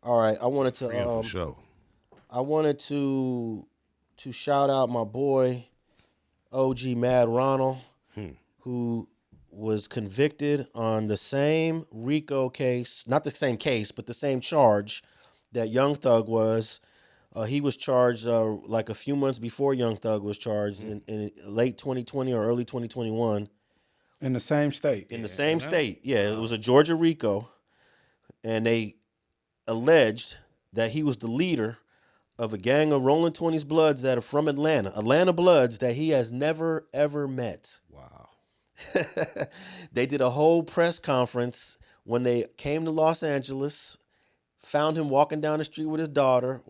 All right, I wanted to For sure. I wanted to shout out my boy OG Madd Ronald, who was convicted on the same RICO case, not the same case, but the same charge that Young Thug was. He was charged like a few months before Young Thug was charged in late 2020 or early 2021. In the same state. In the same state, yeah. It was a Georgia RICO, and they alleged that he was the leader of a gang of Rolling 20s Bloods that are from Atlanta Bloods that he has never, ever met. Wow. They did a whole press conference when they came to Los Angeles, found him walking down the street with his daughter,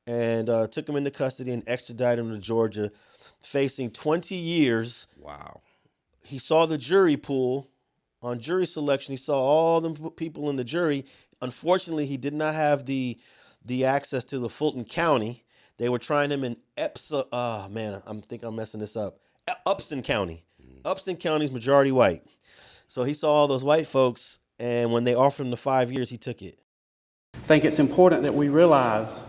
and took him into custody and extradited him to Georgia, facing 20 years. Wow. He saw the jury pool on jury selection. He saw all the people in the jury. Unfortunately, he did not have the access to the Fulton County. They were trying him in Upson County. Upson County is majority white. So he saw all those white folks, and when they offered him the 5 years, he took it. I think it's important that we realize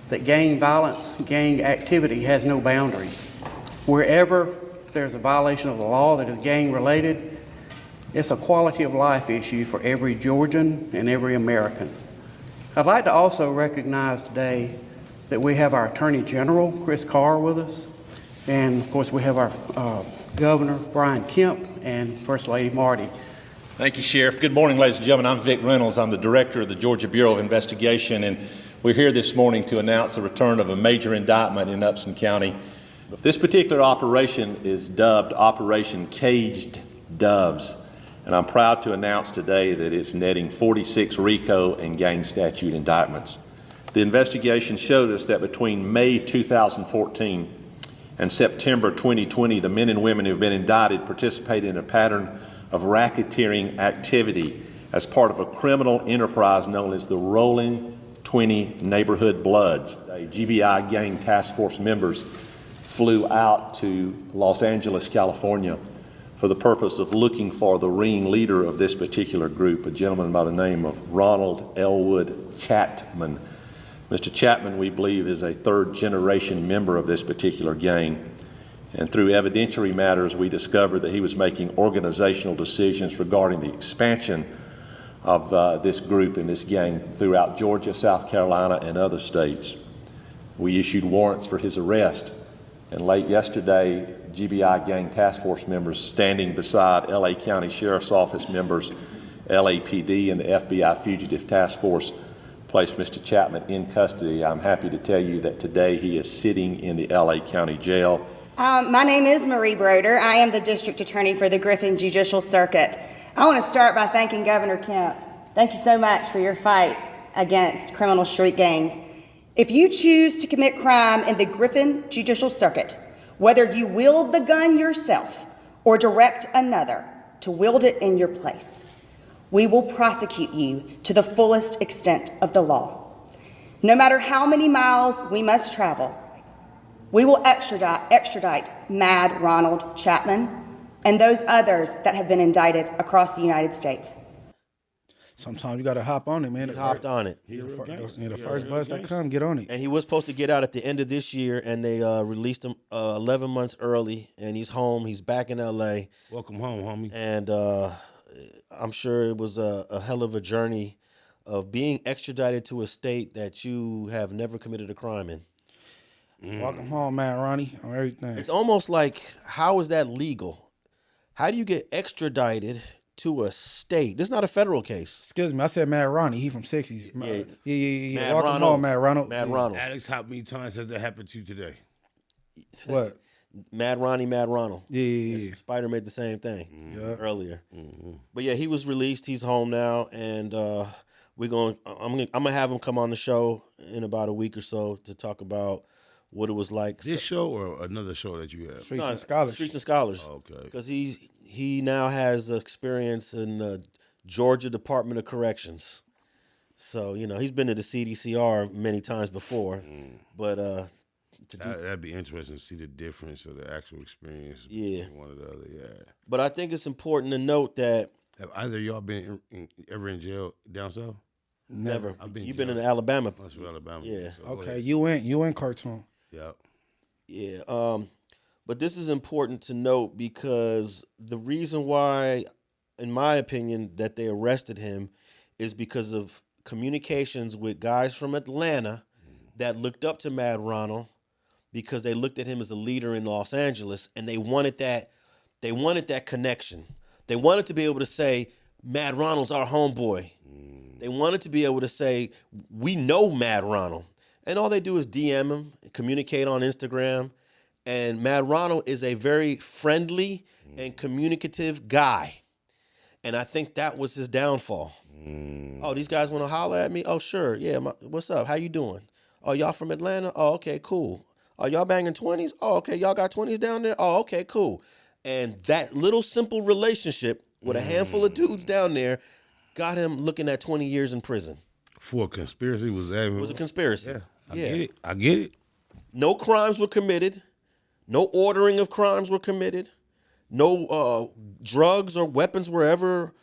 that gang violence, gang activity has no boundaries. Wherever there's a violation of the law that is gang related, it's a quality of life issue for every Georgian and every American. I'd like to also recognize today that we have our Attorney General, Chris Carr, with us. And of course, we have our Governor, Brian Kemp, and First Lady Marty. Thank you, Sheriff. Good morning, ladies and gentlemen. I'm Vic Reynolds. I'm the Director of the Georgia Bureau of Investigation, and we're here this morning to announce the return of a major indictment in Upson County. This particular operation is dubbed Operation Caged Doves, and I'm proud to announce today that it's netting 46 RICO and gang statute indictments. The investigation showed us that between May 2014 and September 2020, the men and women who have been indicted participated in a pattern of racketeering activity as part of a criminal enterprise known as the Rolling 20 Neighborhood Bloods. GBI gang task force members flew out to Los Angeles, California for the purpose of looking for the ringleader of this particular group, a gentleman by the name of Ronald Elwood Chapman. Mr. Chapman, we believe, is a third-generation member of this particular gang. And through evidentiary matters, we discovered that he was making organizational decisions regarding the expansion of this group and this gang throughout Georgia, South Carolina, and other states. We issued warrants for his arrest. And late yesterday, GBI gang task force members standing beside LA County Sheriff's Office members, LAPD, and the FBI Fugitive Task Force placed Mr. Chapman in custody. I'm happy to tell you that today he is sitting in the LA County Jail. My name is Marie Broder. I am the District Attorney for the Griffin Judicial Circuit. I want to start by thanking Governor Kemp. Thank you so much for your fight against criminal street gangs. If you choose to commit crime in the Griffin Judicial Circuit, whether you wield the gun yourself or direct another to wield it in your place, we will prosecute you to the fullest extent of the law. No matter how many miles we must travel, we will extradite Madd Ronald Chapman and those others that have been indicted across the United States. Sometimes you got to hop on it, man. He hopped on it. The first bus that come, get on it. And he was supposed to get out at the end of this year, and they released him 11 months early, and he's home. He's back in L.A. Welcome home, homie. And I'm sure it was a hell of a journey of being extradited to a state that you have never committed a crime in. Welcome home, man, Ronnie, on everything. It's almost like, how is that legal? How do you get extradited to a state? This is not a federal case. Excuse me, I said Madd Ronnie. He from 60s. Yeah. Madd Welcome Ronald. home, Madd Ronald. Madd Ronald. Alex, how many times has that happened to you today? What? Madd Ronald. Yeah. Spider made the same thing earlier. Mm-hmm. But yeah, he was released. He's home now, and I'm gonna have him come on the show in about a week or so to talk about what it was like. This show or another show that you have? Streets and Scholars. Streets and Scholars. Oh, okay. Because he now has experience in the Georgia Department of Corrections. So, he's been to the CDCR many times before. But that'd be interesting to see the difference of the actual experience between one or the other. Yeah. But I think it's important to note that have either of y'all been ever in jail down south? Never. been You've been in jealous. Alabama. That's from Alabama. Yeah. So go Okay, ahead. you in cartoon. Yep. Yeah. But this is important to note because the reason why, in my opinion, that they arrested him is because of communications with guys from Atlanta that looked up to Madd Ronald because they looked at him as a leader in Los Angeles and they wanted that connection. They wanted to be able to say, Madd Ronald's our homeboy. They wanted to be able to say, we know Madd Ronald. And all they do is DM him, communicate on Instagram. And Madd Ronald is a very friendly and communicative guy. And I think that was his downfall. Oh, these guys want to holler at me? Oh, sure. Yeah, what's up? How you doing? Oh, y'all from Atlanta? Oh, okay, cool. Oh, y'all banging 20s? Oh, okay, y'all got 20s down there? Oh, okay, cool. And that little simple relationship with a handful of dudes down there got him looking at 20 years in prison. For a conspiracy was that? It was a conspiracy. Yeah, I get it. No crimes were committed. No ordering of crimes were committed. No drugs or weapons were ever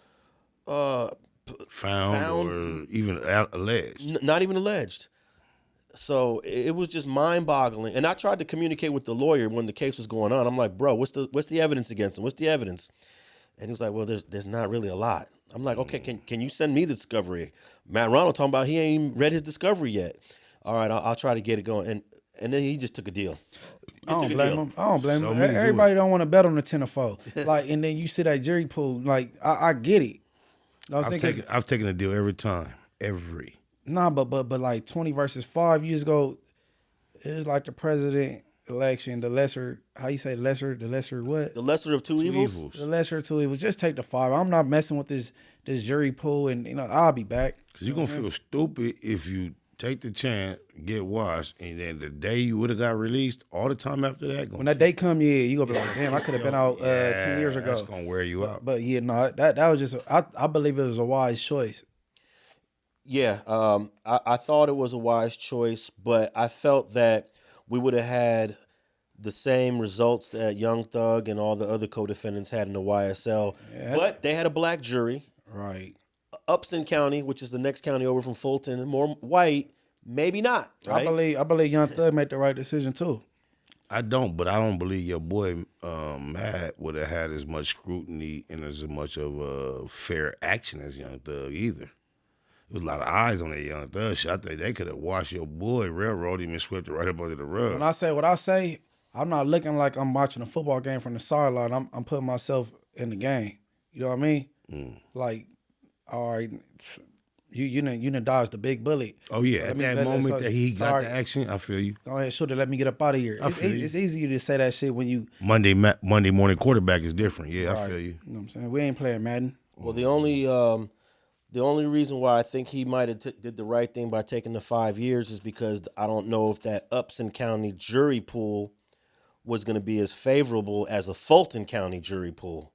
Found or even alleged. not even alleged. So it was just mind-boggling. And I tried to communicate with the lawyer when the case was going on. I'm like, bro, what's the evidence against him? What's the evidence? And he was like, well, there's not really a lot. I'm like, okay, can you send me the discovery? Madd Ronald talking about he ain't even read his discovery yet. All right, I'll try to get it going. And then he just took a deal. I don't blame him. So me, Everybody don't want to bet on the 10 or 4. Like, and then you see that jury pool. Like, I get it. I've taken a deal every time. Nah, but like 20 versus 5 years ago, it was like the president election, the lesser, how you say lesser, the lesser what? The lesser of two evils? The lesser of two evils. Just take the 5. I'm not messing with this jury pool, and I'll be back. Because you're going to feel stupid if you take the chance, get washed, and then the day you would have got released, all the time after that. When that day come, yeah, you going to be like, damn, I could have been out 10 years ago. That's going to wear you out. But yeah, no, that was just, I believe it was a wise choice. Yeah, I thought it was a wise choice, but I felt that we would have had the same results that Young Thug and all the other co-defendants had in the YSL. But they had a black jury. Right. Upson County, which is the next county over from Fulton, more white, maybe not. Right? I believe Young Thug made the right decision too. I don't believe your boy Madd would have had as much scrutiny and as much of a fair action as Young Thug either. There was a lot of eyes on that Young Thug shit. I think they could have washed your boy, railroaded him, and swept it right up under the rug. When I say what I say, I'm not looking like I'm watching a football game from the sideline. I'm putting myself in the game. You know what I mean? Like, all right, you done dodged the big bullet. Oh yeah, at that moment that he got the action, I feel you. Go ahead, shoot it. Let me get up out of here. It's easier to say that shit when you Monday morning quarterback is different. Yeah, I feel you. You know what I'm saying? We ain't playing Madden. Well, the only reason why I think he might have did the right thing by taking the 5 years is because I don't know if that Upson County jury pool was going to be as favorable as a Fulton County jury pool.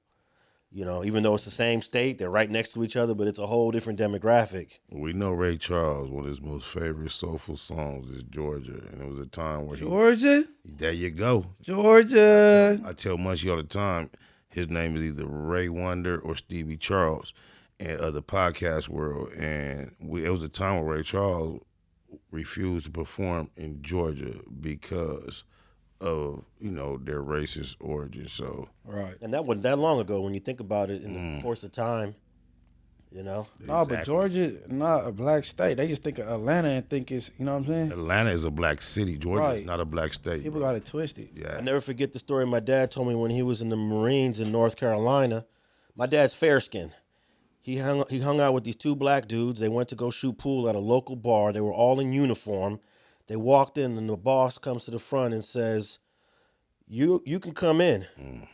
You know, even though it's the same state, they're right next to each other, but it's a whole different demographic. We know Ray Charles, one of his most favorite soulful songs is Georgia, and it was a time where Georgia? There you go. Georgia. I tell Munchie all the time, his name is either Ray Wonder or Stevie Charles and the podcast world, and it was a time where Ray Charles refused to perform in Georgia because of their racist origin. So right, and that wasn't that long ago when you think about it in the course of time. No, but Georgia not a black state. They just think of Atlanta and think it's what I'm saying. Atlanta is a black city. Georgia is not a black state. People got it twisted. Yeah, I never forget the story my dad told me when he was in the Marines in North Carolina. My dad's fair skinned. He hung out with these 2 black dudes. They went to go shoot pool at a local bar. They were all in uniform. They walked in, and the boss comes to the front and says, You can come in,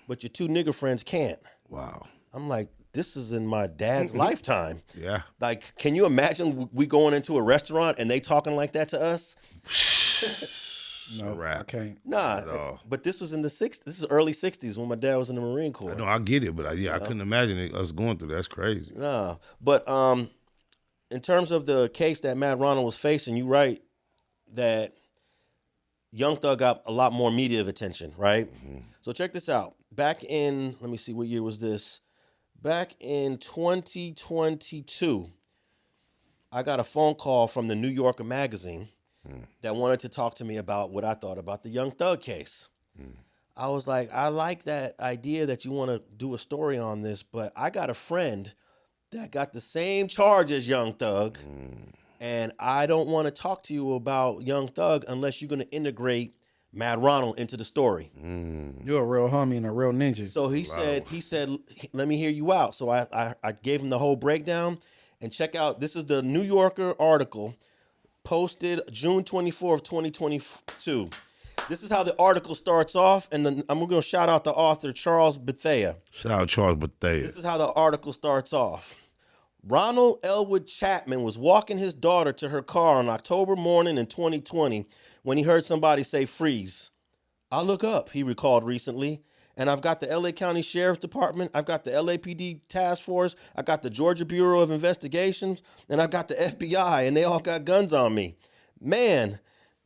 but your 2 nigger friends can't. Wow. I'm like, this is in my dad's lifetime. Yeah. Like, can you imagine we going into a restaurant and they talking like that to us? No, I can't. Nah, but this was in the 60s. This is early 60s when my dad was in the Marine Corps. No, I get it, but I couldn't imagine us going through that. That's crazy. Nah, but in terms of the case that Madd Ronald was facing, you're right that Young Thug got a lot more media attention, right? So check this out. Back in, let me see, what year was this? Back in 2022, I got a phone call from the New Yorker magazine that wanted to talk to me about what I thought about the Young Thug case. I was like, I like that idea that you want to do a story on this, but I got a friend that got the same charge as Young Thug, and I don't want to talk to you about Young Thug unless you're going to integrate Madd Ronald into the story. You're a real homie and a real ninja. So he said, let me hear you out. So I gave him the whole breakdown, and check out, this is the New Yorker article posted June 24th, 2022. This is how the article starts off, and then I'm going to shout out the author, Charles Bethea. Shout out Charles Bethea. This is how the article starts off. Ronald Elwood Chapman was walking his daughter to her car on October morning in 2020 when he heard somebody say freeze. I look up, he recalled recently, and I've got the LA County Sheriff's Department, I've got the LAPD Task Force, I got the Georgia Bureau of Investigations, and I've got the FBI, and they all got guns on me. Man,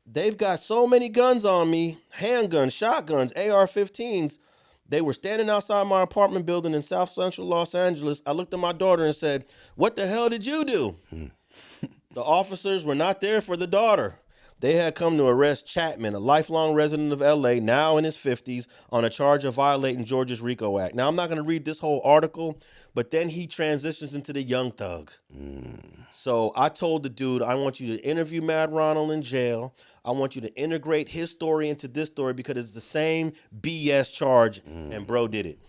they've got so many guns on me, handguns, shotguns, AR-15s. They were standing outside my apartment building in South Central Los Angeles. I looked at my daughter and said, what the hell did you do? The officers were not there for the daughter. They had come to arrest Chapman, a lifelong resident of LA, now in his 50s, on a charge of violating Georgia's RICO Act. Now, I'm not going to read this whole article, but then he transitions into the Young Thug. So I told the dude, I want you to interview Madd Ronald in jail. I want you to integrate his story into this story because it's the same BS charge, and bro did it.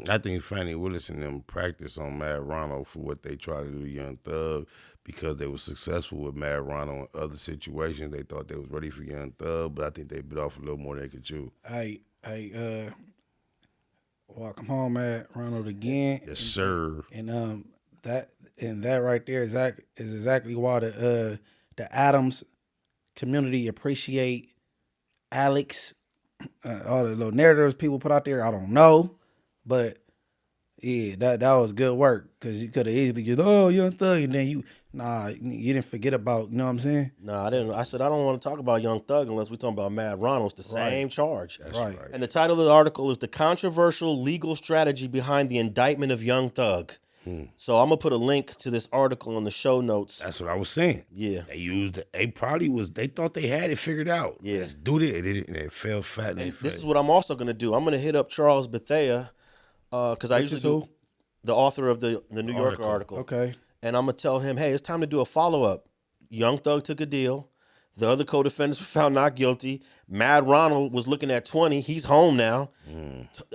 I think Fannie Willis and them practice on Madd Ronald for what they try to do to Young Thug because they were successful with Madd Ronald in other situations. They thought they was ready for Young Thug, but I think they bit off a little more than they could chew. Welcome home, Madd Ronald again. Yes, sir. And that right there is exactly why the Adams community appreciate Alex. All the little narratives people put out there, I don't know, but yeah, that was good work because you could have easily just Young Thug, and then you didn't forget about, you know what I'm saying? No, I didn't. I said I don't want to talk about Young Thug unless we're talking about Madd Ronald. It's the same charge. That's right. And the title of the article is "The Controversial Legal Strategy Behind the Indictment of Young Thug." So I'm gonna put a link to this article in the show notes. That's what I was saying. Yeah. They thought they had it figured out. Yeah. Let's do it. And it fell fat in their And face. this is what I'm also gonna do. I'm gonna hit up Charles Bethea, because I usually do the author of the New Yorker article. Okay. And I'm gonna tell him, hey, it's time to do a follow-up. Young Thug took a deal. The other co-defendants were found not guilty. Madd Ronald was looking at 20. He's home now.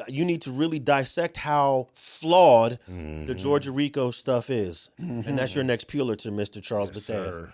You need to really dissect how flawed the Georgia RICO stuff is. And that's your next Pulitzer, Mr. Charles Bethea. Sir.